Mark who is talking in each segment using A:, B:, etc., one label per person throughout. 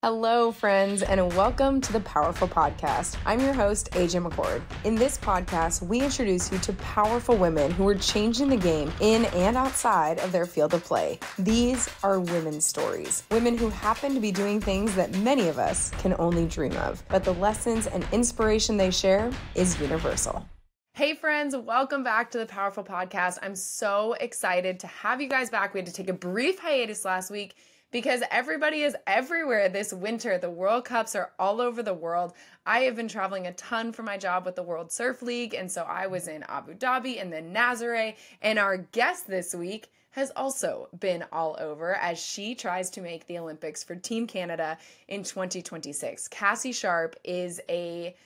A: Hello, friends, and welcome to the PowHERful Podcast. I'm your host, AJ McCord. In this podcast, we introduce you to powerful women who are changing the game in and outside of their field of play. These are women's stories, women who happen to be doing things that many of us can only dream of, but the lessons and inspiration they share is universal. Hey friends, welcome back to the PowHERful Podcast. I'm so excited to have you guys back. We had to take a brief hiatus last week because everybody is everywhere this winter. The World Cups are all over the world. I have been traveling a ton for my job with the World Surf League, and so I was in Abu Dhabi and then Nazaré, and our guest this week has also been all over as she tries to make the Olympics for Team Canada in 2026. Cassie Sharpe is a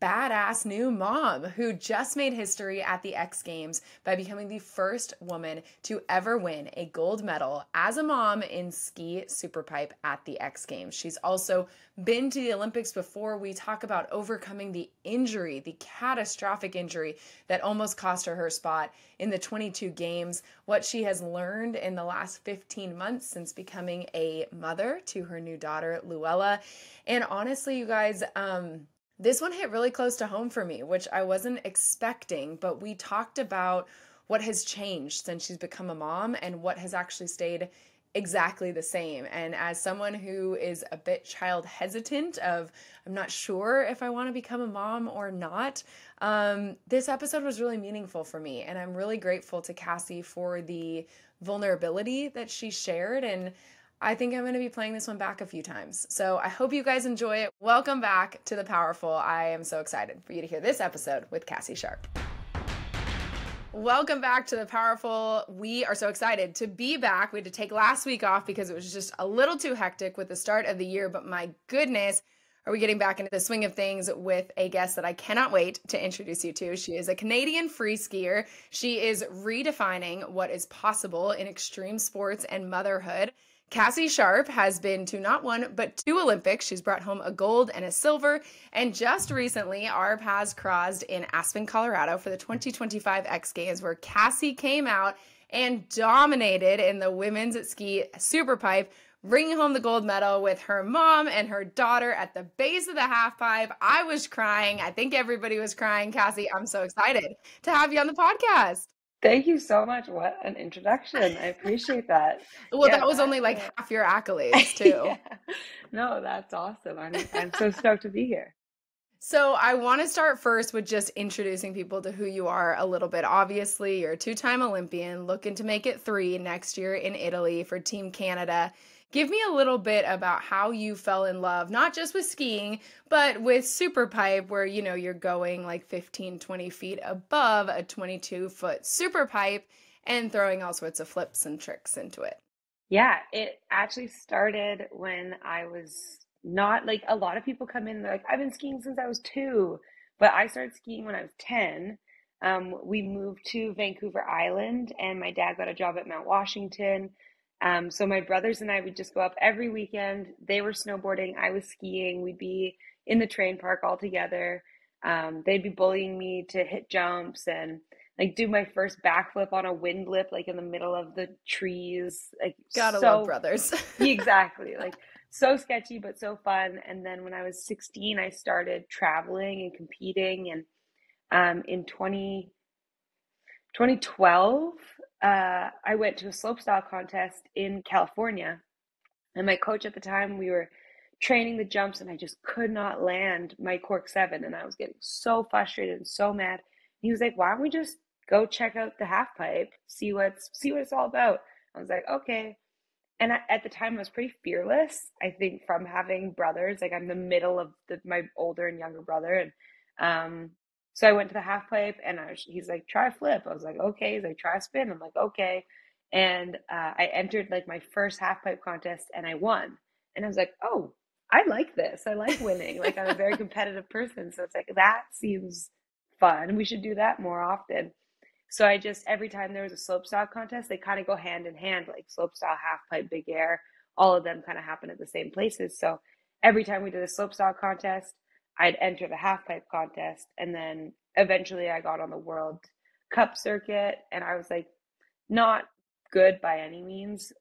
A: badass new mom who just made history at the X Games by becoming the first woman to ever win a gold medal as a mom in Ski SuperPipe at the X Games. She's also been to the Olympics before. We talk about overcoming the injury, the catastrophic injury that almost cost her spot in the 22 games, what she has learned in the last 15 months since becoming a mother to her new daughter, Luella. And honestly, you guys, this one hit really close to home for me, which I wasn't expecting, but we talked about what has changed since she's become a mom and what has actually stayed exactly the same. And as someone who is a bit child hesitant of, I'm not sure if I want to become a mom or not, this episode was really meaningful for me. And I'm really grateful to Cassie for the vulnerability that she shared, and I think I'm going to be playing this one back a few times. So I hope you guys enjoy it. Welcome back to the PowHERful. I am so excited for you to hear this episode with Cassie Sharpe. Welcome back to the PowHERful. We are so excited to be back. We had to take last week off because it was just a little too hectic with the start of the year, but my goodness, are we getting back into the swing of things with a guest that I cannot wait to introduce you to. She is a Canadian free skier. She is redefining what is possible in extreme sports and motherhood. Cassie Sharpe has been to not one, but two Olympics. She's brought home a gold and a silver. And just recently, our paths crossed in Aspen, Colorado for the 2025 X Games, where Cassie came out and dominated in the women's Ski SuperPipe, bringing home the gold medal with her mom and her daughter at the base of the halfpipe. I was crying. I think everybody was crying. Cassie, I'm so excited to have you on the podcast.
B: Thank you so much. What an introduction. I appreciate that.
A: Well, that was only like half your accolades too.
B: Yeah. No, that's awesome. I'm so stoked to be here.
A: So I want to start first with just introducing people to who you are a little bit. Obviously, you're a two-time Olympian, looking to make it 3 next year in Italy for Team Canada. Give me a little bit about how you fell in love, not just with skiing, but with SuperPipe, where, you know, you're going like 15, 20 feet above a 22-foot SuperPipe and throwing all sorts of flips and tricks into it.
B: Yeah, it actually started when I was not like a lot of people come in, they're like, I've been skiing since I was 2, but I started skiing when I was 10. We moved to Vancouver Island and my dad got a job at Mount Washington. So my brothers and I would just go up every weekend. They were snowboarding, I was skiing. We'd be in the train park all together. They'd be bullying me to hit jumps and like do my first backflip on a wind lip, like in the middle of the trees. Like
A: Gotta love brothers.
B: Exactly. Like so sketchy, but so fun. And then when I was 16, I started traveling and competing. And in 2012, I went to a slopestyle contest in California, and my coach at the time, we were training the jumps, and I just could not land my cork 7, and I was getting so frustrated and so mad. And he was like, "Why don't we just go check out the half pipe, see what it's all about?" I was like, "Okay." And at the time, I was pretty fearless. I think from having brothers, like I'm the middle of my older and younger brother, and so I went to the half pipe, and he's like, "Try a flip." I was like, "Okay." He's like, "Try a spin." I'm like, "Okay." And I entered like my first half pipe contest, and I won. And I was like, "Oh, I like this. I like winning. Like I'm a very competitive person, so it's like that seems fun. We should do that more often." So I just every time there was a slopestyle contest, they kind of go hand in hand, like slopestyle, half pipe, big air. All of them kind of happen at the same places. So every time we did a slopestyle contest, I'd enter the half pipe contest, and then eventually I got on the World Cup circuit, and I was like not good by any means.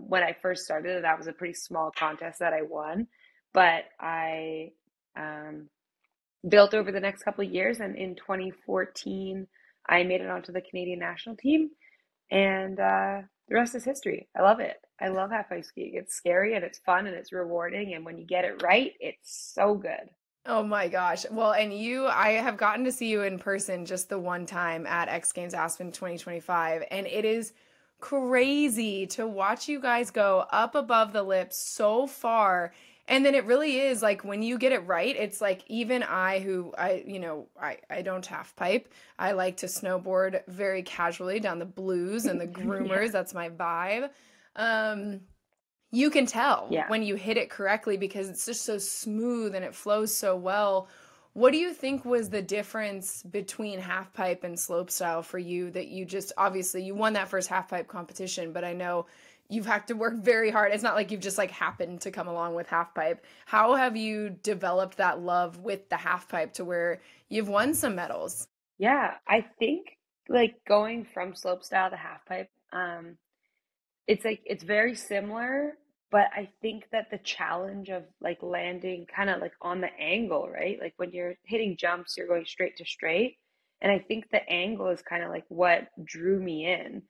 B: When I first started, that was a pretty small contest that I won, but I built over the next couple of years. And in 2014, I made it onto the Canadian national team. And the rest is history. I love it. I love halfpipe skiing. It's scary and it's fun and it's rewarding. And when you get it right, it's so good.
A: Oh my gosh. Well, and I have gotten to see you in person just the one time at X Games Aspen 2025. And it is crazy to watch you guys go up above the lip so far. And then it really is like when you get it right, it's like even I don't half pipe. I like to snowboard very casually down the blues and the groomers. Yeah. That's my vibe. You can tell when you hit it correctly because it's just so smooth and it flows so well. What do you think was the difference between halfpipe and slopestyle for you that you just, obviously you won that first halfpipe competition, but I know you've had to work very hard. It's not like you've just like happened to come along with halfpipe. How have you developed that love with the halfpipe to where you've won some medals?
B: Yeah, I think like going from slopestyle to halfpipe, it's very similar, but I think that the challenge of like landing kind of like on the angle, right? Like when you're hitting jumps, you're going straight to straight. And I think the angle is kind of like what drew me in.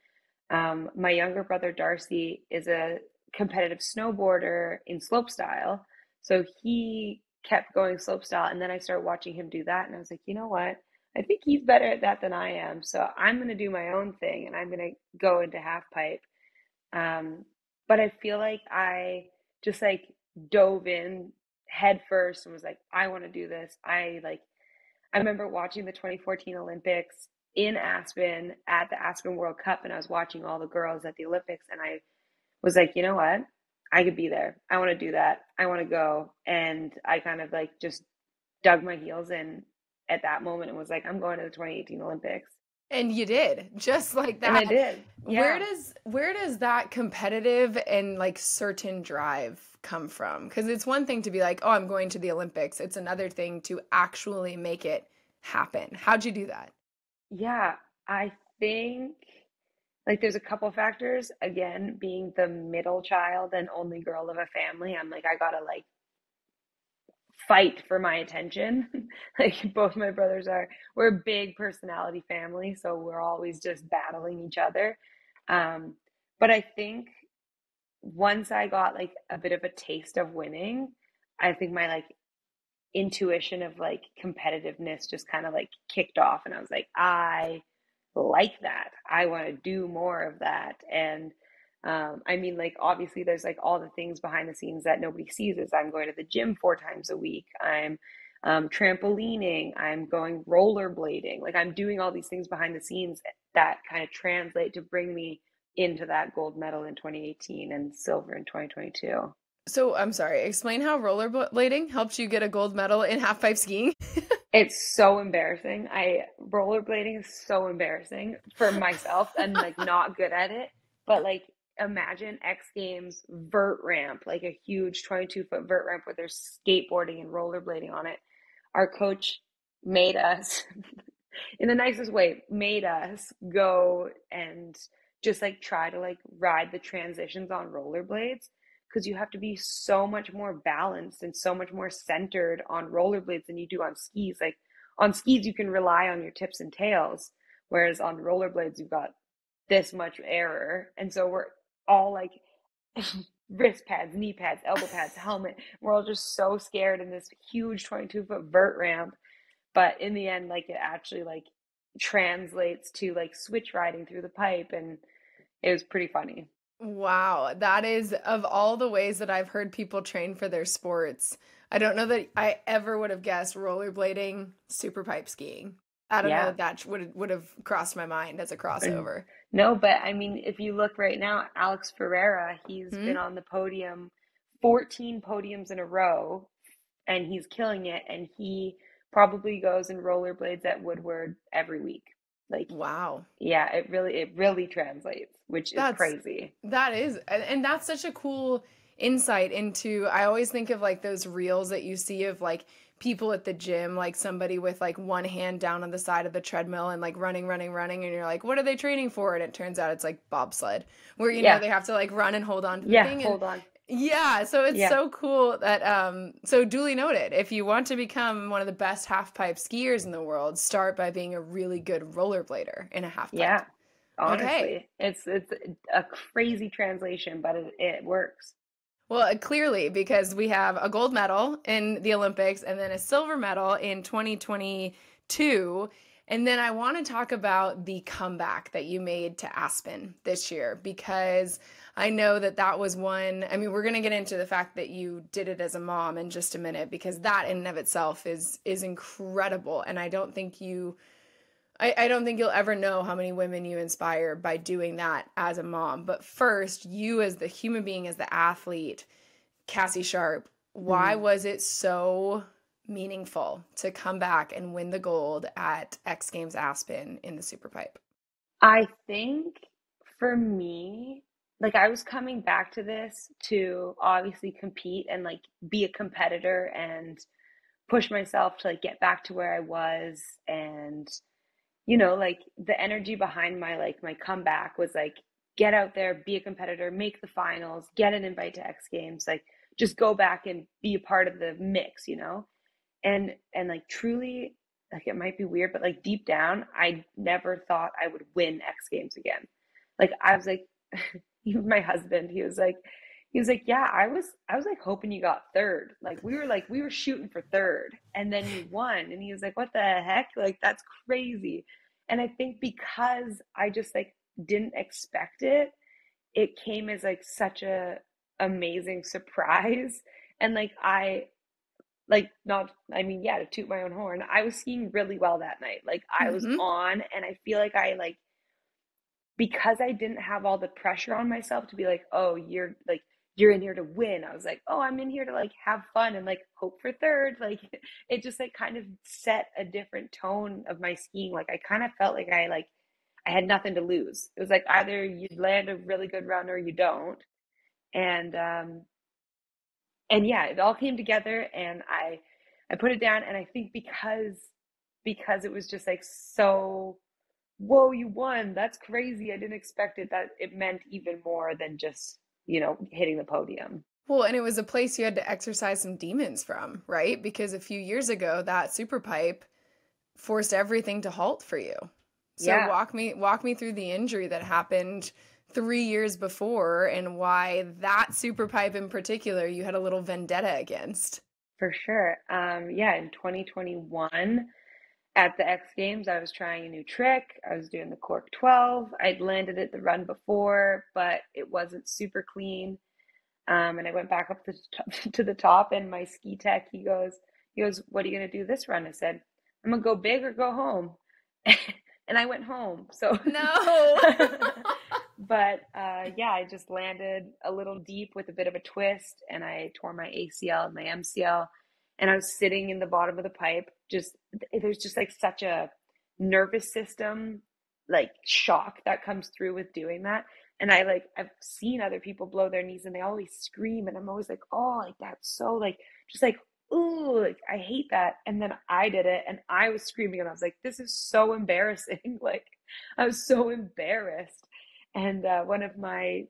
B: My younger brother, Darcy, is a competitive snowboarder in slopestyle. So he kept going slopestyle. And then I started watching him do that. And I was like, you know what? I think he's better at that than I am. So I'm going to do my own thing and I'm going to go into halfpipe. But I feel like I just like dove in head first and was like, I want to do this. I remember watching the 2014 Olympics in Aspen at the Aspen World Cup, and I was watching all the girls at the Olympics, and I was like, you know what? I could be there. I want to do that. I want to go. And I kind of like just dug my heels in at that moment and was like, I'm going to the 2018 Olympics.
A: And you did, just like that.
B: And I did. Yeah.
A: Where does that competitive and like certain drive come from? Because it's one thing to be like, oh, I'm going to the Olympics. It's another thing to actually make it happen. How'd you do that?
B: Yeah, I think like there's a couple factors. Again, being the middle child and only girl of a family, I'm like, I gotta like fight for my attention. Like both my brothers we're a big personality family, so we're always just battling each other. But I think once I got like a bit of a taste of winning, I think my like intuition of like competitiveness just kind of like kicked off, and I was like, I like that. I want to do more of that. And I mean, like, obviously there's like all the things behind the scenes that nobody sees is I'm going to the gym 4 times a week. I'm trampolining, I'm going rollerblading. Like I'm doing all these things behind the scenes that kind of translate to bring me into that gold medal in 2018 and silver in 2022.
A: So I'm sorry, explain how rollerblading helped you get a gold medal in halfpipe skiing.
B: It's so embarrassing. Rollerblading is so embarrassing for myself and like not good at it. But like imagine X Games vert ramp, like a huge 22-foot vert ramp where there's skateboarding and rollerblading on it. Our coach made us, in the nicest way, made us go and just like try to like ride the transitions on rollerblades. Because you have to be so much more balanced and so much more centered on rollerblades than you do on skis. Like on skis, you can rely on your tips and tails, whereas on rollerblades, you've got this much error. And so we're all like wrist pads, knee pads, elbow pads, helmet. We're all just so scared in this huge 22-foot vert ramp. But in the end, like it actually like translates to like switch riding through the pipe. And it was pretty funny.
A: Wow, that is, of all the ways that I've heard people train for their sports, I don't know that I ever would have guessed rollerblading, superpipe skiing. I don't know that would have crossed my mind as a crossover.
B: No, but I mean, if you look right now, Alex Ferreira, he's been on the podium, 14 podiums in a row, and he's killing it. And he probably goes and rollerblades at Woodward every week. Like, wow. Yeah, it really translates, which is crazy.
A: That is. And that's such a cool insight into, I always think of like those reels that you see of like people at the gym, like somebody with like one hand down on the side of the treadmill and like running. And you're like, what are they training for? And it turns out it's like bobsled where, you know, they have to like run and hold on to the thing.
B: Hold on.
A: Yeah, so it's
B: Yeah.
A: so cool that so duly noted. If you want to become one of the best half pipe skiers in the world, start by being a really good rollerblader in a half pipe.
B: Yeah.
A: Okay.
B: Honestly, it's a crazy translation, but it works.
A: Well, clearly, because we have a gold medal in the Olympics and then a silver medal in 2022. And then I want to talk about the comeback that you made to Aspen this year, because I know that that was one. I mean, we're going to get into the fact that you did it as a mom in just a minute, because that in and of itself is incredible. And I don't think you'll ever know how many women you inspire by doing that as a mom. But first, you as the human being, as the athlete, Cassie Sharpe, why
B: Mhm.
A: was it so meaningful to come back and win the gold at X Games Aspen in the SuperPipe?
B: I think for me, like I was coming back to this to obviously compete and like be a competitor and push myself to like get back to where I was. And like the energy behind my comeback was like get out there, be a competitor, make the finals, get an invite to X Games, like just go back and be a part of the mix. And like truly, like it might be weird, but like deep down, I never thought I would win X Games again. Like I was like, even my husband, he was like, yeah, I was like hoping you got third. Like we were shooting for third, and then you won. And he was like, what the heck? Like that's crazy. And I think because I just like didn't expect it, it came as like such a amazing surprise. And like not I mean, yeah, to toot my own horn, I was skiing really well that night. Like I was
A: Mm-hmm.
B: on, and I feel like I like because I didn't have all the pressure on myself to be like, oh, you're in here to win. I was like, oh, I'm in here to like have fun and like hope for third. Like it just like kind of set a different tone of my skiing. Like I kind of felt like I had nothing to lose. It was like either you land a really good run or you don't. And yeah, it all came together, and I put it down. And I think because it was just like so, whoa, you won, that's crazy, I didn't expect it, that it meant even more than just hitting the podium.
A: Well, and it was a place you had to exercise some demons from, right? Because a few years ago, that SuperPipe forced everything to halt for you. So
B: Yeah,
A: walk me through the injury that happened 3 years before and why that SuperPipe in particular you had a little vendetta against.
B: for sure. Yeah, in 2021 at the X Games, I was trying a new trick. I was doing the cork 12. I'd landed it the run before, but it wasn't super clean. And I went back up to the top, and my ski tech, he goes, what are you gonna do this run? I said, I'm gonna go big or go home. And I went home. So,
A: No.
B: but yeah, I just landed a little deep with a bit of a twist, and I tore my ACL and my MCL. And I was sitting in the bottom of the pipe. Just there's just like such a nervous system like shock that comes through with doing that. And I've seen other people blow their knees, and they always scream, and I'm always like, oh, like that's so like just like, ooh, like I hate that. And then I did it, and I was screaming, and I was like, this is so embarrassing. Like I was so embarrassed. And one of my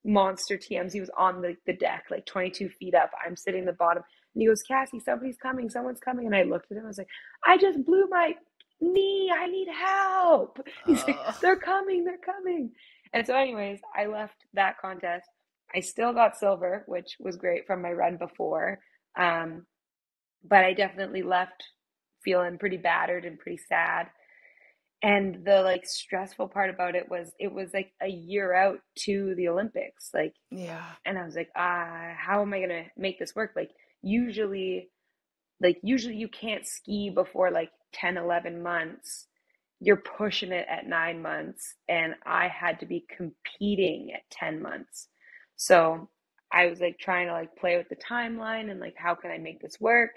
B: monster TMs, he was on the deck, like 22 feet up. I'm sitting in the bottom, and he goes, Cassie, somebody's coming, someone's coming. And I looked at him, I was like, I just blew my knee, I need help. He's like,
A: Oh.
B: they're coming, they're coming. And so, anyways, I left that contest. I still got silver, which was great from my run before. Um, but I definitely left feeling pretty battered and pretty sad. And the like stressful part about it was like a year out to the Olympics.
A: Yeah.
B: And I was like, how am I gonna make this work? Usually you can't ski before like 10, 11 months. You're pushing it at 9 months, and I had to be competing at 10 months. So I was like trying to like play with the timeline and like how can I make this work?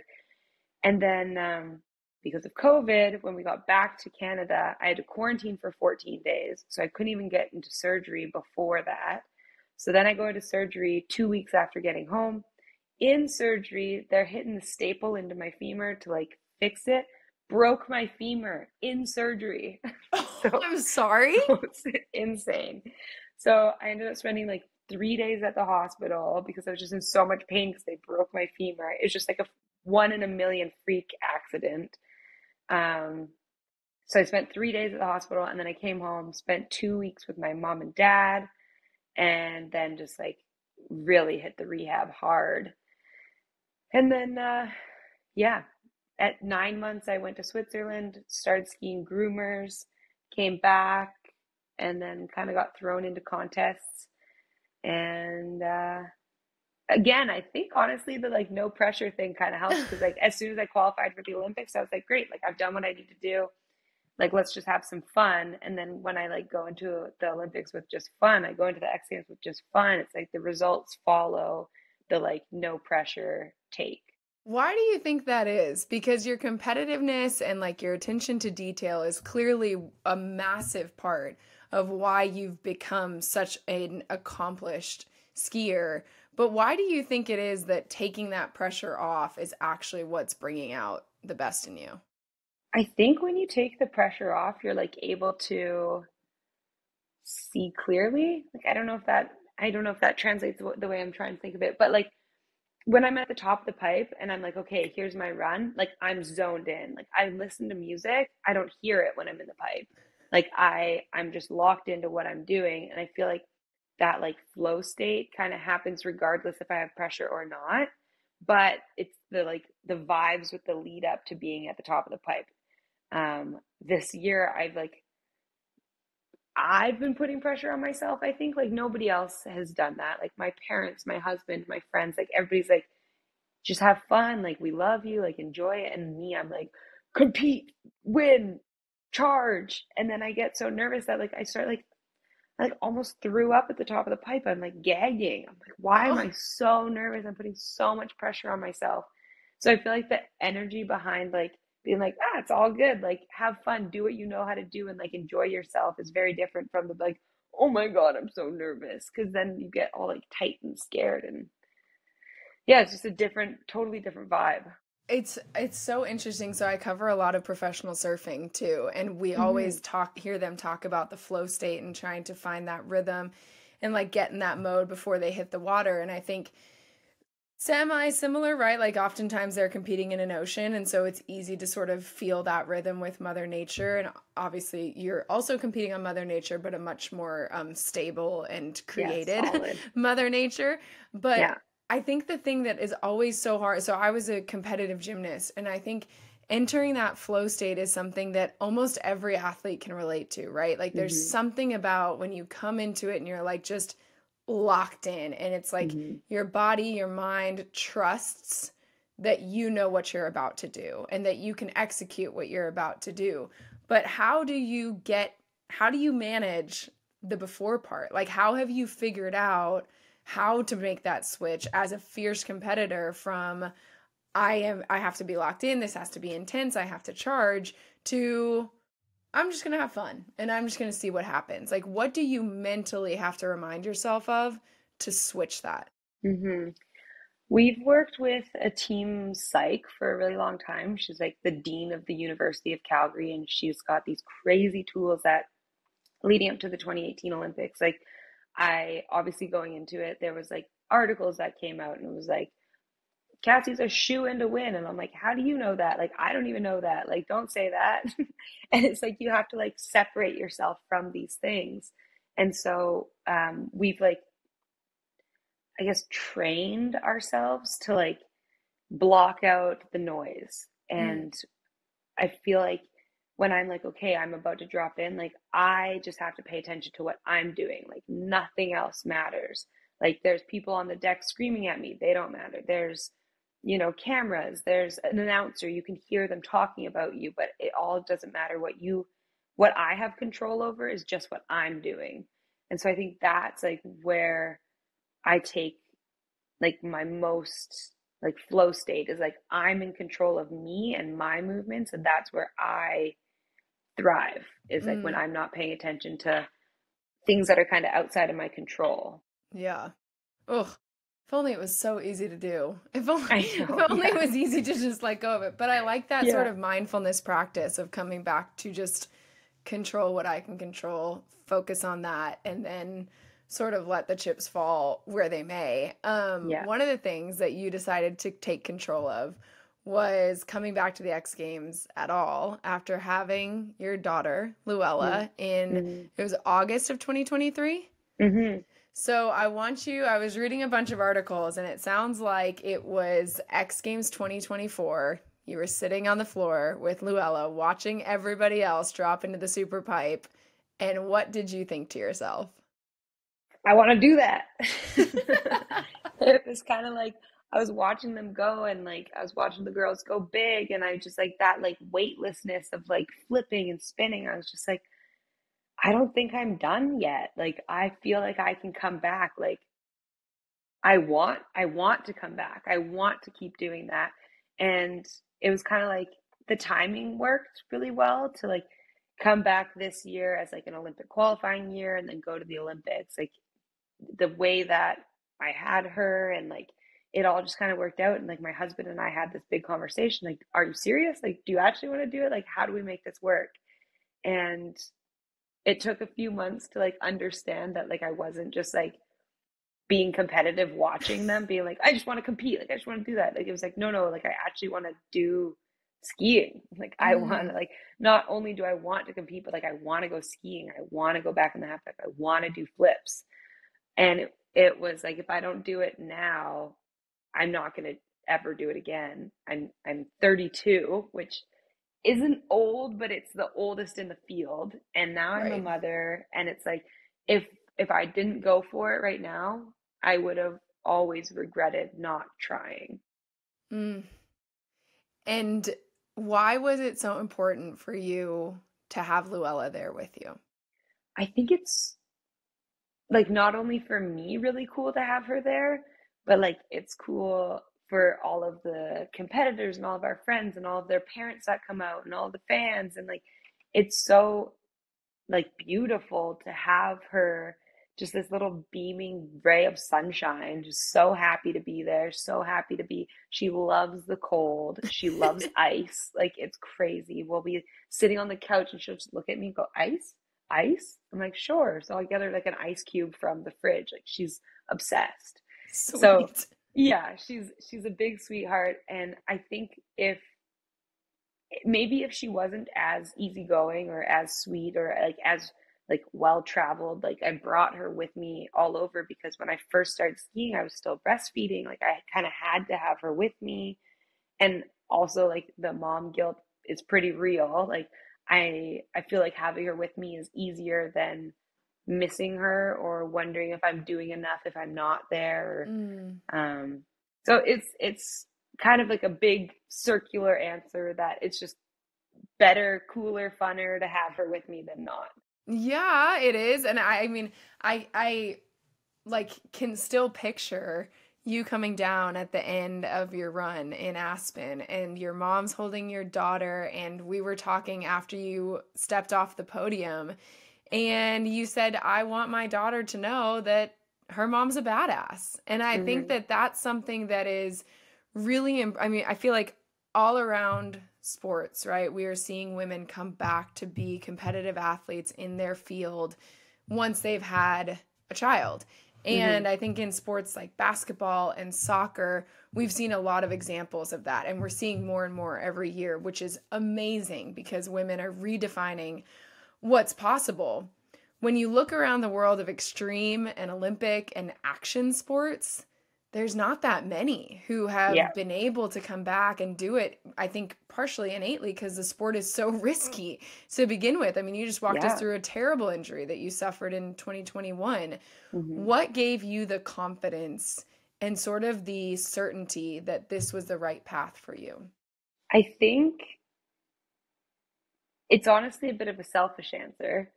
B: And then because of COVID, when we got back to Canada, I had to quarantine for 14 days. So I couldn't even get into surgery before that. So then I go into surgery 2 weeks after getting home. In surgery, they're hitting the staple into my femur to like fix it. Broke my femur in surgery.
A: Oh,
B: So,
A: I'm sorry.
B: so it's insane. So I ended up spending like 3 days at the hospital because I was just in so much pain because they broke my femur. It was just like a 1 in a million freak accident. So I spent 3 days at the hospital, and then I came home, spent 2 weeks with my mom and dad, and then just like really hit the rehab hard. And then, yeah, at 9 months, I went to Switzerland, started skiing groomers, came back, and then kind of got thrown into contests. And again, I think honestly the like no pressure thing kind of helps because like as soon as I qualified for the Olympics, I was like, great, like I've done what I need to do. Like, let's just have some fun. And then when I like go into the Olympics with just fun, I go into the X Games with just fun. It's like the results follow the like no pressure take.
A: Why do you think that is? Because your competitiveness and like your attention to detail is clearly a massive part of why you've become such an accomplished skier. But why do you think it is that taking that pressure off is actually what's bringing out the best in you?
B: I think when you take the pressure off, you're like able to see clearly. Like I don't know if that translates the way I'm trying to think of it, but like when I'm at the top of the pipe and I'm like, okay, here's my run, like I'm zoned in. Like I listen to music, I don't hear it when I'm in the pipe. Like I'm just locked into what I'm doing, and I feel like that like flow state kind of happens regardless if I have pressure or not. But it's the vibes with the lead up to being at the top of the pipe. This year I've been putting pressure on myself. I think like nobody else has done that. Like my parents, my husband, my friends, like everybody's like, just have fun. Like we love you, like enjoy it. And me, I'm like, compete, win, charge. And then I get so nervous that like I start like almost threw up at the top of the pipe. I'm like gagging. I'm like, why am I so nervous? I'm putting so much pressure on myself. So I feel like the energy behind like being like, it's all good. Like have fun, do what you know how to do, and like enjoy yourself is very different from the like, oh my God, I'm so nervous. Cause then you get all like tight and scared, and yeah, it's just a totally different vibe.
A: It's so interesting. So I cover a lot of professional surfing too, and we always hear them talk about the flow state and trying to find that rhythm and like get in that mode before they hit the water. And I think semi-similar, right? Like oftentimes they're competing in an ocean, and so it's easy to sort of feel that rhythm with Mother Nature. And obviously you're also competing on Mother Nature, but a much more stable and created Mother Nature. But yeah. I think the thing that is always so hard, so I was a competitive gymnast, and I think entering that flow state is something that almost every athlete can relate to, right? Like there's something about when you come into it and you're like just locked in, and it's like your body, your mind trusts that you know what you're about to do and that you can execute what you're about to do. But how do you manage the before part? Like how have you figured out how to make that switch as a fierce competitor from I have to be locked in, this has to be intense, I have to charge, to I'm just going to have fun and I'm just going to see what happens. Like what do you mentally have to remind yourself of to switch that?
B: We've worked with a team psych for a really long time. She's like the dean of the University of Calgary, and she's got these crazy tools that leading up to the 2018 Olympics, like I obviously going into it, there was like articles that came out and it was like, Cassie's a shoe-in to win. And I'm like, how do you know that? Like, I don't even know that. Like, don't say that. And it's like, you have to like separate yourself from these things. And so we've like, I guess, trained ourselves to like block out the noise. And I feel like when I'm like, okay, I'm about to drop in, like I just have to pay attention to what I'm doing. Like nothing else matters. Like there's people on the deck screaming at me. They don't matter. There's, cameras, there's an announcer. You can hear them talking about you, but it all doesn't matter. What I have control over is just what I'm doing. And so I think that's like where I take like my most like flow state is like I'm in control of me and my movements, and that's where I thrive is like when I'm not paying attention to things that are kind of outside of my control.
A: Yeah. Ugh. If only it was so easy to do. If only it was easy to just let go of it. But I like that sort of mindfulness practice of coming back to just control what I can control, focus on that, and then sort of let the chips fall where they may.
B: Yeah.
A: One of the things that you decided to take control of was coming back to the X Games at all after having your daughter, Luella, in,
B: Mm-hmm.
A: it was August of 2023.
B: Mm-hmm.
A: So I was reading a bunch of articles, and it sounds like it was X Games 2024. You were sitting on the floor with Luella watching everybody else drop into the super pipe. And what did you think to yourself?
B: I want to do that. It was kind of like I was watching them go, and like I was watching the girls go big, and I just like that like weightlessness of like flipping and spinning. I was just like, I don't think I'm done yet. Like I feel like I can come back. Like I want to come back. I want to keep doing that. And it was kind of like the timing worked really well to like come back this year as like an Olympic qualifying year and then go to the Olympics. Like the way that I had her and like it all just kind of worked out. And like my husband and I had this big conversation like, are you serious? Like, do you actually want to do it? Like, how do we make this work? And it took a few months to like understand that like I wasn't just like being competitive watching them being like I just want to compete, like I just want to do that. Like it was like no, like I actually want to do skiing. Like I want to like not only do I want to compete, but like I want to go skiing. I want to go back in the half pipe. I want to do flips. And it was like if I don't do it now, I'm not going to ever do it again. I'm 32, which isn't old, but it's the oldest in the field. And now I'm a mother, and it's like if I didn't go for it right now, I would have always regretted not trying.
A: And why was it so important for you to have Luella there with you?
B: I think it's like not only for me really cool to have her there, but like it's cool for all of the competitors and all of our friends and all of their parents that come out and all of the fans. And like it's so like beautiful to have her just this little beaming ray of sunshine, just so happy to be there, so happy to be. She loves the cold, she loves ice. Like it's crazy. We'll be sitting on the couch and she'll just look at me and go, ice. I'm like, sure. So I get her like an ice cube from the fridge. Like she's obsessed.
A: Sweet.
B: So yeah, she's a big sweetheart. And I think maybe if she wasn't as easygoing or as sweet or like as like well traveled, like I brought her with me all over, because when I first started skiing I was still breastfeeding. Like I kind of had to have her with me. And also like the mom guilt is pretty real. Like I feel like having her with me is easier than missing her or wondering if I'm doing enough if I'm not there. So it's kind of like a big circular answer that it's just better, cooler, funner to have her with me than not.
A: Yeah, it is. And I mean, I like can still picture you coming down at the end of your run in Aspen and your mom's holding your daughter, and we were talking after you stepped off the podium and you said, I want my daughter to know that her mom's a badass. And I think that that's something that is really, I mean, I feel like all around sports, right? We are seeing women come back to be competitive athletes in their field once they've had a child. And I think in sports like basketball and soccer, we've seen a lot of examples of that. And we're seeing more and more every year, which is amazing because women are redefining what's possible. When you look around the world of extreme and Olympic and action sports, there's not that many who have been able to come back and do it, I think partially innately because the sport is so risky to begin with. I mean, you just walked us through a terrible injury that you suffered in 2021. What gave you the confidence and sort of the certainty that this was the right path for you?
B: I think it's honestly a bit of a selfish answer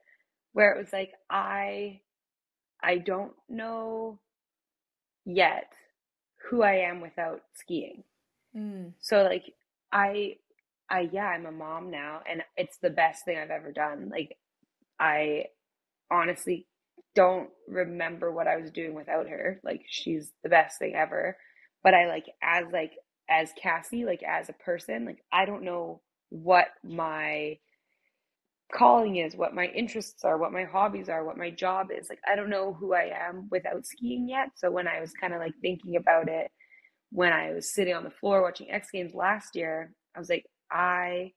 B: where it was like, I don't know yet who I am without skiing. So like I'm a mom now and it's the best thing I've ever done. Like I honestly don't remember what I was doing without her. Like she's the best thing ever. But I as Cassie, like as a person, like I don't know what my calling is, what my interests are, what my hobbies are, what my job is. Like, I don't know who I am without skiing yet. So when I was kind of like thinking about it, when I was sitting on the floor watching X Games last year, I was like, I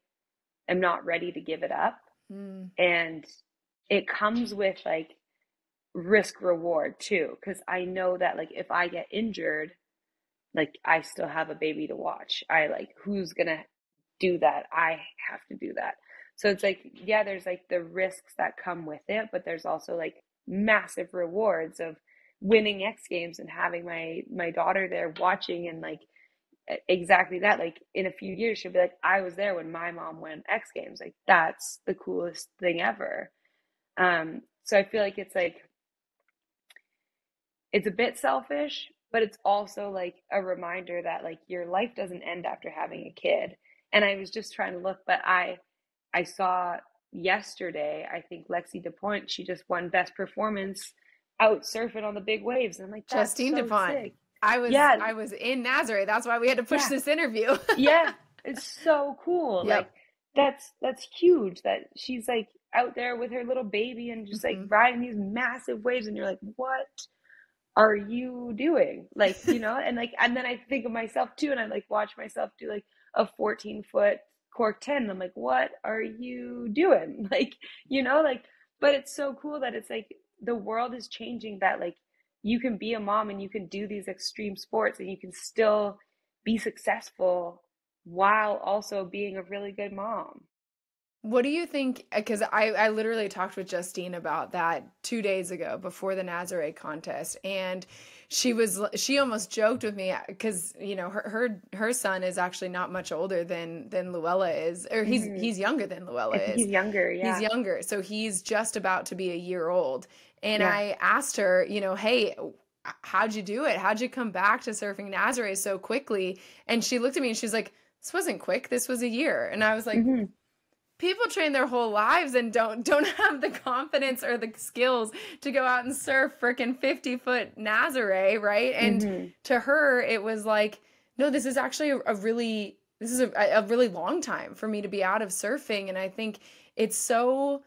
B: am not ready to give it up. And it comes with like risk reward too, because I know that like if I get injured, like I still have a baby to watch. I like, who's gonna do that? I have to do that. So it's like, yeah, there's like the risks that come with it, but there's also like massive rewards of winning X Games and having my daughter there watching, and like exactly that. Like in a few years, she'll be like, I was there when my mom won X Games. Like that's the coolest thing ever. So I feel like it's like, it's a bit selfish, but it's also like a reminder that like your life doesn't end after having a kid. And I was just trying to look, but I saw yesterday, I think Lexi DuPont, she just won best performance out surfing on the big waves. And I'm like, that's
A: Justine
B: so
A: DuPont.
B: sick.
A: I was in Nazareth. That's why we had to push this interview.
B: Yeah. It's so cool.
A: Yep.
B: Like that's huge that she's like out there with her little baby and just like riding these massive waves, and you're like, what are you doing? Like, you know, and like, and then I think of myself too, and I like watch myself do like a 14-foot cork 10. And I'm like, what are you doing? Like, you know, like, but it's so cool that it's like the world is changing, that like you can be a mom and you can do these extreme sports and you can still be successful while also being a really good mom.
A: What do you think? Because I literally talked with Justine about that 2 days ago before the Nazareth contest, and she almost joked with me because, you know, her son is actually not much older than Luella is, or he's younger than Luella is.
B: He's younger, yeah.
A: He's younger, so he's just about to be a year old. And I asked her, you know, hey, how'd you do it? How'd you come back to surfing Nazareth so quickly? And she looked at me and she's like, this wasn't quick. This was a year. And I was like, people train their whole lives and don't have the confidence or the skills to go out and surf frickin' 50-foot Nazareth, right? And to her, it was like, no, this is actually a really long time for me to be out of surfing. And I think it's so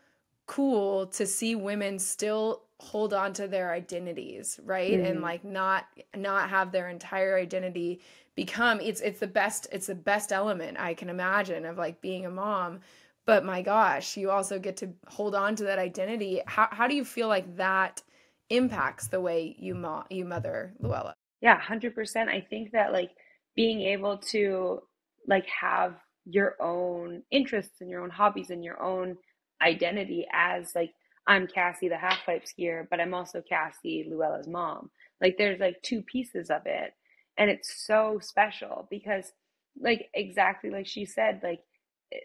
A: cool to see women still hold on to their identities, right? And like not have their entire identity become, it's the best element I can imagine of like being a mom. But my gosh, you also get to hold on to that identity. How do you feel like that impacts the way you mother Luella?
B: Yeah, 100%. I think that like being able to like have your own interests and your own hobbies and your own identity as like, I'm Cassie, the halfpipe skier, but I'm also Cassie, Luella's mom. Like there's like two pieces of it. And it's so special because like exactly like she said, like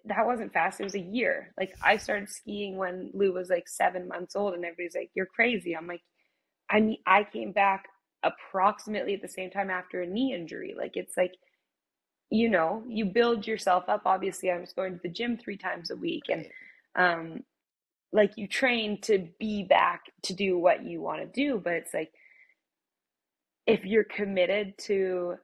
B: that wasn't fast. It was a year. Like I started skiing when Lou was like 7 months old, and everybody's like, you're crazy. I'm like, I mean, I came back approximately at the same time after a knee injury. Like it's like, you know, you build yourself up. Obviously, I was going to the gym 3 times a week, and like you train to be back to do what you want to do. But it's like, if you're committed to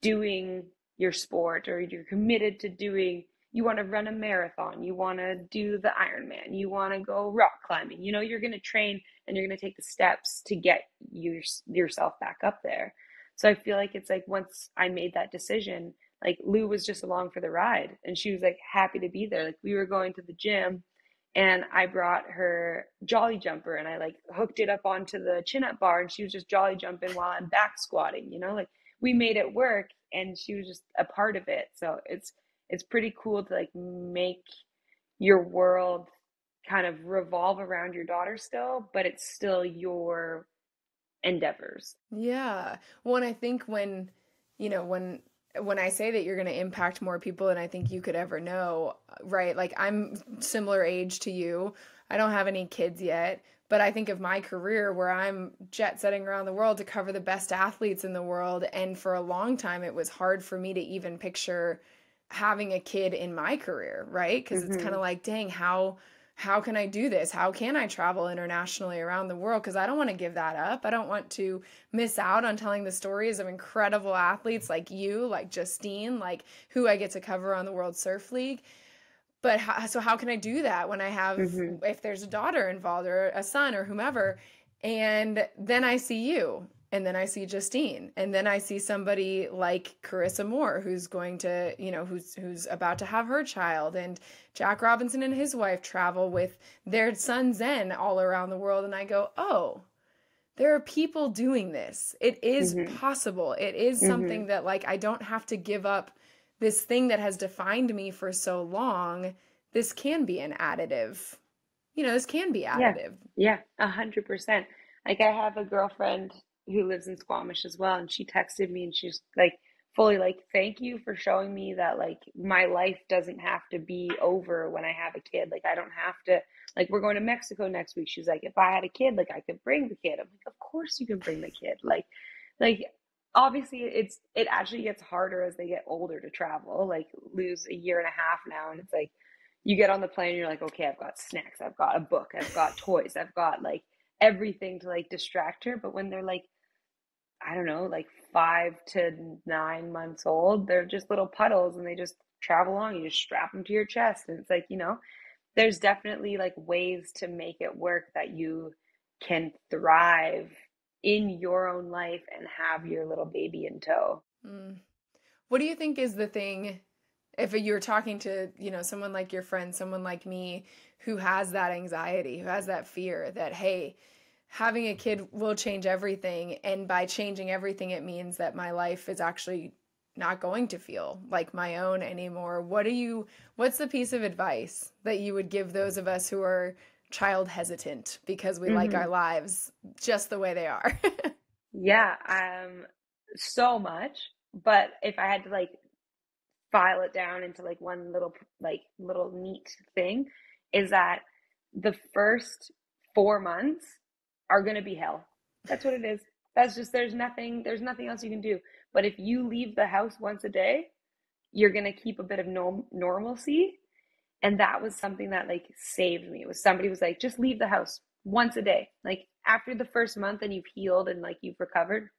B: doing your sport, or you're committed to doing, you want to run a marathon, you want to do the Ironman, you want to go rock climbing, you know, you're going to train and you're going to take the steps to get yourself back up there. So I feel like it's like once I made that decision, like Lou was just along for the ride, and she was like happy to be there. Like we were going to the gym and I brought her jolly jumper and I like hooked it up onto the chin up bar, and she was just jolly jumping while I'm back squatting, you know, like we made it work and she was just a part of it. So it's pretty cool to like make your world kind of revolve around your daughter still, but it's still your endeavors.
A: Yeah. Well, and I think when I say that you're going to impact more people than I think you could ever know, right? Like I'm similar age to you. I don't have any kids yet, but I think of my career where I'm jet setting around the world to cover the best athletes in the world. And for a long time, it was hard for me to even picture having a kid in my career, right? Because it's kind of like, dang, how can I do this? How can I travel internationally around the world? Because I don't want to give that up. I don't want to miss out on telling the stories of incredible athletes like you, like Justine, like who I get to cover on the World Surf League. but how can I do that when I have,
B: Mm-hmm.
A: if there's a daughter involved or a son or whomever, and then I see you, and then I see Justine, and then I see somebody like Carissa Moore, who's going to, who's about to have her child, and Jack Robinson and his wife travel with their son Zen all around the world. And I go, oh, there are people doing this. It is
B: Mm-hmm.
A: possible. It is
B: Mm-hmm.
A: something that, like, I don't have to give up this thing that has defined me for so long. This can be an additive. This can be
B: Yeah.
A: additive.
B: Yeah. 100%. Like I have a girlfriend who lives in Squamish as well, and she texted me and she's like fully like, thank you for showing me that like my life doesn't have to be over when I have a kid. Like I don't have to, like we're going to Mexico next week. She's like, if I had a kid, like I could bring the kid. I'm like, of course you can bring the kid. Like obviously it actually gets harder as they get older to travel. Like lose a year and a half now, and it's like you get on the plane and you're like, okay, I've got snacks, I've got a book, I've got toys, I've got like everything to like distract her. But when they're like, I don't know, like 5 to 9 months old, they're just little puddles and they just travel along. You just strap them to your chest. And it's like, there's definitely like ways to make it work that you can thrive in your own life and have your little baby in tow.
A: Mm. What do you think is the thing, if you're talking to, someone like your friend, someone like me, who has that anxiety, who has that fear that, hey, having a kid will change everything. And by changing everything, it means that my life is actually not going to feel like my own anymore. What's the piece of advice that you would give those of us who are child hesitant because we like our
B: Mm-hmm.
A: lives just the way they are?
B: Yeah, so much. But if I had to like file it down into like one little neat thing, is that the first 4 months are going to be hell. That's what it is. That's just, there's nothing else you can do. But if you leave the house once a day, you're going to keep a bit of normalcy. And that was something that like saved me. It was somebody was like, just leave the house once a day. Like after the first month and you've healed and like you've recovered,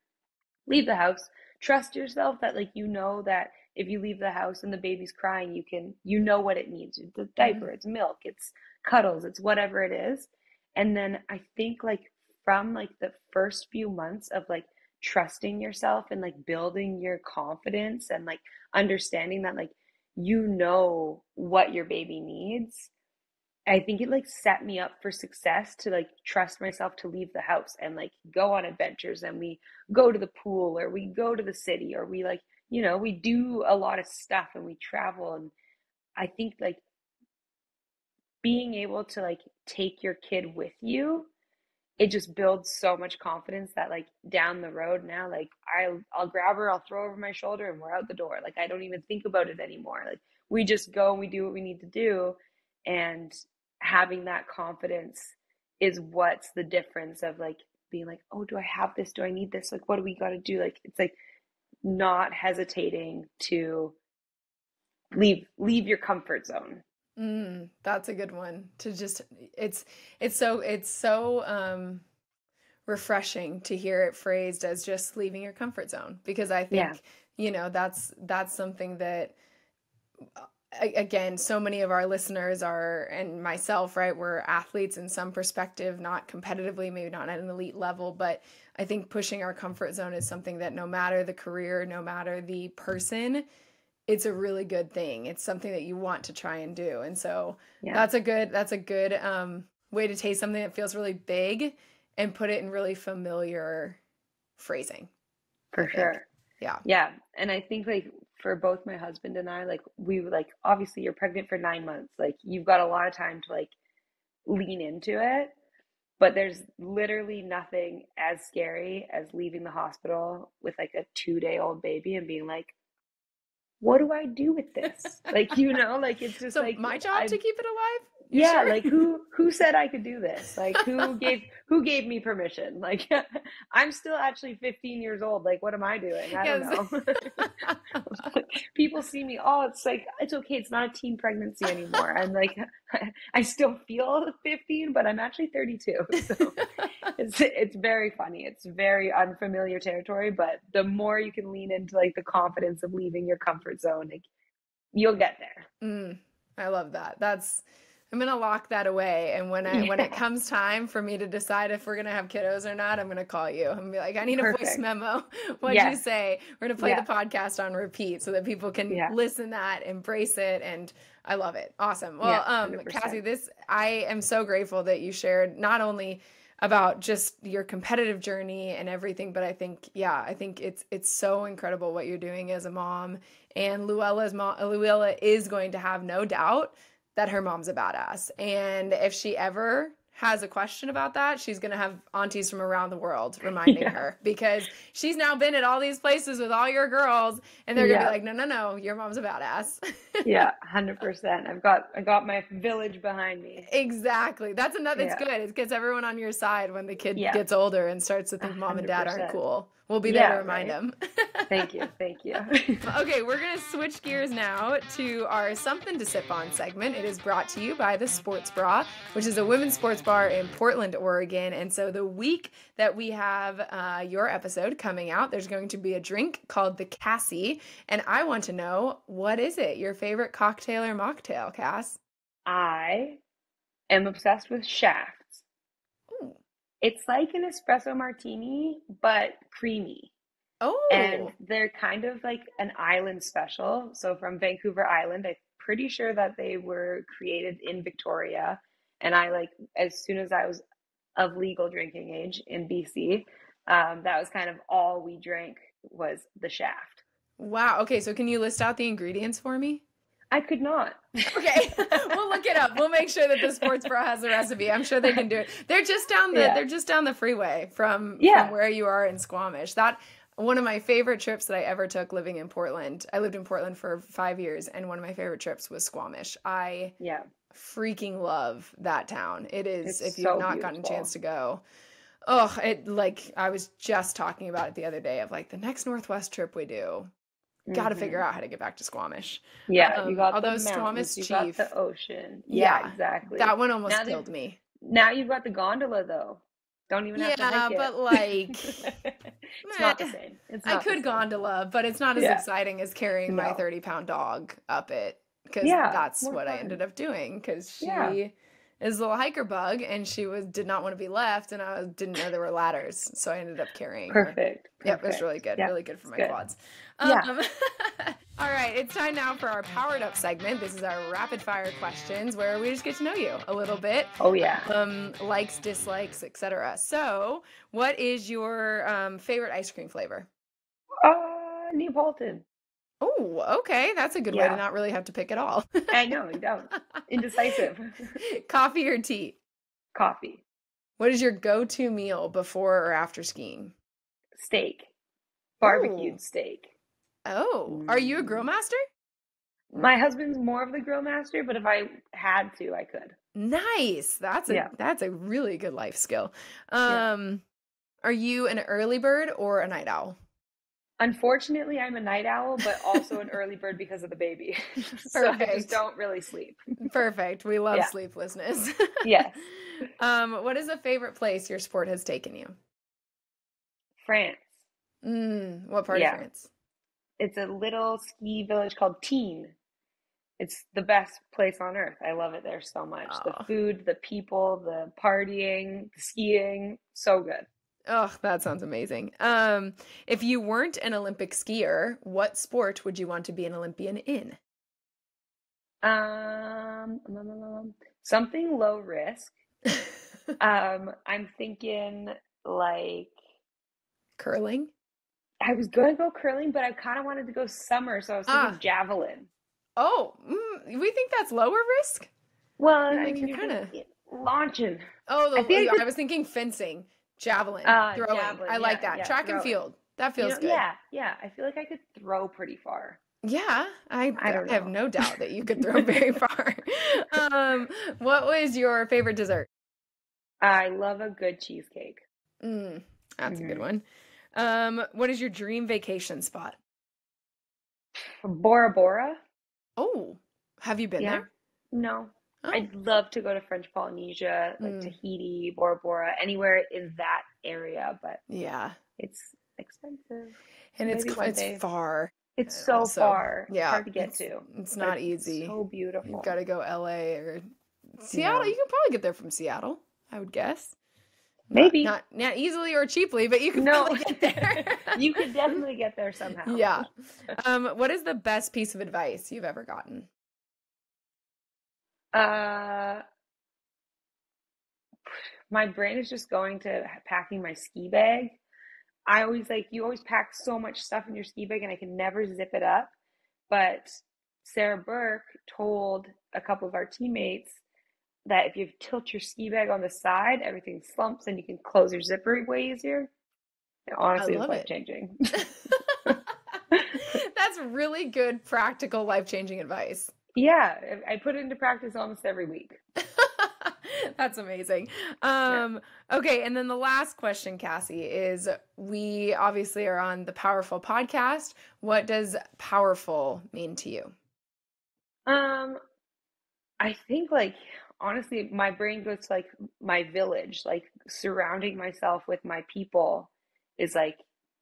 B: leave the house. Trust yourself that like that if you leave the house and the baby's crying, you know what it needs. It's a diaper, it's milk, it's cuddles, it's whatever it is. And then I think like from like the first few months of like trusting yourself and like building your confidence and like understanding that like what your baby needs, I think it like set me up for success to like trust myself to leave the house and like go on adventures, and we go to the pool or we go to the city or we like, we do a lot of stuff and we travel. And I think like being able to like take your kid with you, it just builds so much confidence that like down the road now, like I'll grab her, I'll throw her over my shoulder and we're out the door. Like I don't even think about it anymore. Like we just go and we do what we need to do. And having that confidence is what's the difference of like being like, oh, do I have this? Do I need this? Like, what do we got to do? Like, it's like not hesitating to leave your comfort zone.
A: That's a good one to just, it's so refreshing to hear it phrased as just leaving your comfort zone, because I
B: Yeah.
A: think, that's something that, again, so many of our listeners are, and myself, right, we're athletes in some perspective, not competitively, maybe not at an elite level, but I think pushing our comfort zone is something that no matter the career, no matter the person, it's a really good thing. It's something that you want to try and do. And so
B: Yeah.
A: that's a good way to take something that feels really big and put it in really familiar phrasing.
B: For sure.
A: Yeah.
B: Yeah. And I think like for both my husband and I, like we were like, obviously you're pregnant for 9 months. Like you've got a lot of time to like lean into it. But there's literally nothing as scary as leaving the hospital with like a 2-day-old baby and being like, what do I do with this? Like, like it's just
A: So
B: like
A: my job to keep it alive? You
B: yeah,
A: sure?
B: like who said I could do this? Like who gave me permission? Like I'm still actually 15 years old. Like what am I doing? I don't know. People see me, oh, it's like it's okay, it's not a teen pregnancy anymore. I'm like I still feel 15, but I'm actually 32. So it's very funny. It's very unfamiliar territory, but the more you can lean into like the confidence of leaving your comfort zone, like you'll get there.
A: I love that. I'm going to lock that away. And when it comes time for me to decide if we're going to have kiddos or not, I'm going to call you. I'm going to be like, I need a voice memo. What'd you say? We're going to play the podcast on repeat so that people can listen that, embrace it. And I love it. Awesome. Well, Cassie, I am so grateful that you shared not only about just your competitive journey and everything, but I think it's so incredible what you're doing as a mom. And Luella is going to have no doubt that her mom's a badass. And if she ever has a question about that, she's going to have aunties from around the world reminding her, because she's now been at all these places with all your girls, and they're going to be like, no, your mom's a badass.
B: 100%. I got my village behind me.
A: Exactly. That's it's good. It gets everyone on your side when the kid gets older and starts to think mom and dad aren't cool. We'll be there to remind them.
B: Thank you.
A: Okay, we're going to switch gears now to our Something to Sip On segment. It is brought to you by the Sports Bra, which is a women's sports bar in Portland, Oregon. And so the week that we have your episode coming out, there's going to be a drink called the Cassie. And I want to know, what is it? Your favorite cocktail or mocktail, Cass?
B: I am obsessed with Shaft. It's like an espresso martini, but creamy.
A: Oh.
B: And they're kind of like an island special. So from Vancouver Island, I'm pretty sure that they were created in Victoria. And as soon as I was of legal drinking age in BC, that was kind of all we drank was the Shaft.
A: Wow. Okay. So can you list out the ingredients for me?
B: I could not.
A: Okay. We'll look it up. We'll make sure that the Sports Bra has the recipe. I'm sure they can do it. They're just down the freeway from where you are in Squamish. One of my favorite trips that I ever took living in Portland. I lived in Portland for 5 years, and one of my favorite trips was Squamish. I freaking love that town. It is, if you've not gotten a chance to go. Oh, I was just talking about it the other day of the next Northwest trip we do. Got to figure out how to get back to Squamish.
B: Yeah, you got the mountains,
A: Squamish
B: you
A: Chief,
B: got the ocean. Yeah, exactly.
A: That one almost killed me.
B: Now you've got the gondola, though. Don't even have to hike it.
A: But
B: it's not the same.
A: I could gondola, but it's not as exciting as carrying my 30-pound dog up it, because that's what I ended up doing, because she is a little hiker bug, and she did not want to be left, and I didn't know there were ladders, so I ended up carrying her.
B: Perfect.
A: Yep, it was really good. Really good for my quads. All right, it's time now for our Powered Up segment. This is our rapid fire questions where we just get to know you a little bit.
B: Oh, yeah.
A: Likes, dislikes, etc. So what is your favorite ice cream flavor?
B: Neapolitan.
A: Oh, okay. That's a good way to not really have to pick at all.
B: I know, you don't. Indecisive.
A: Coffee or tea?
B: Coffee.
A: What is your go-to meal before or after skiing?
B: Steak. Barbecued steak.
A: Oh, are you a grill master?
B: My husband's more of the grill master, but if I had to, I could.
A: Nice. That's a really good life skill. Are you an early bird or a night owl?
B: Unfortunately, I'm a night owl, but also an early bird because of the baby. So I just don't really sleep. Perfect.
A: We love sleeplessness.
B: Yes.
A: What is a favorite place your sport has taken you?
B: France.
A: What part of France?
B: It's a little ski village called Teen. It's the best place on earth. I love it there so much. Oh. The food, the people, the partying, the skiing, so good.
A: Oh, that sounds amazing. If you weren't an Olympic skier, what sport would you want to be an Olympian in?
B: Something low risk. I'm thinking
A: curling.
B: I was going to go curling, but I kind of wanted to go summer, so I was thinking javelin.
A: Oh, we think that's lower risk?
B: Well, I mean, you're kind of launching.
A: Oh, I was thinking fencing, javelin, throwing. Javelin, I like that. Track and field. That feels good.
B: Yeah. I feel like I could throw pretty far.
A: Yeah, I have no doubt that you could throw very far. What was your favorite dessert?
B: I love a good cheesecake.
A: That's a good one. What is your dream vacation spot?
B: Bora Bora.
A: Oh, have you been there?
B: No. Oh. I'd love to go to French Polynesia, Tahiti, Bora Bora, anywhere in that area, but it's expensive.
A: And it's far.
B: It's so
A: also,
B: far.
A: yeah,
B: It's hard to get to.
A: It's not easy.
B: So beautiful.
A: You've got to go LA or Seattle. You can probably get there from Seattle, I would guess.
B: Maybe.
A: Not easily or cheaply, but you can probably get there.
B: You could definitely get there somehow.
A: Yeah. What is the best piece of advice you've ever gotten?
B: My brain is just going to packing my ski bag. You always pack so much stuff in your ski bag and I can never zip it up. But Sarah Burke told a couple of our teammates that if you tilt your ski bag on the side, everything slumps and you can close your zipper way easier. It honestly is life-changing.
A: That's really good, practical, life-changing advice.
B: Yeah, I put it into practice almost every week.
A: That's amazing. Okay, and then the last question, Cassie, is we obviously are on the PowHERful podcast. What does PowHERful mean to you?
B: I think honestly, my brain goes to my village, surrounding myself with my people is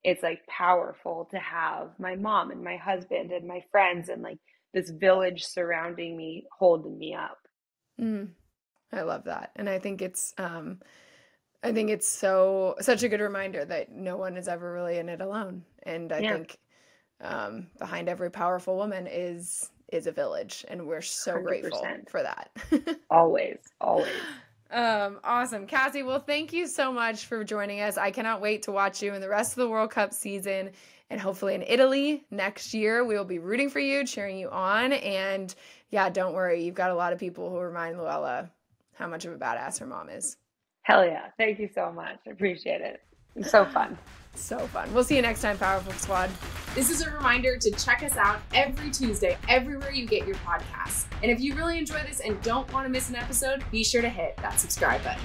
B: it's powerful to have my mom and my husband and my friends and this village surrounding me, holding me up.
A: I love that. And I think it's such a good reminder that no one is ever really in it alone. And I think behind every powerful woman is a village, and we're so 100%. Grateful for that.
B: Always.
A: Awesome. Cassie, well, thank you so much for joining us. I cannot wait to watch you in the rest of the World Cup season, and hopefully in Italy next year. We will be rooting for you, cheering you on, and yeah, don't worry. You've got a lot of people who remind Luella how much of a badass her mom is.
B: Hell yeah. Thank you so much. I appreciate it. It's so fun.
A: So fun. We'll see you next time, PowHERful Squad. This is a reminder to check us out every Tuesday, everywhere you get your podcasts. And if you really enjoy this and don't want to miss an episode, be sure to hit that subscribe button.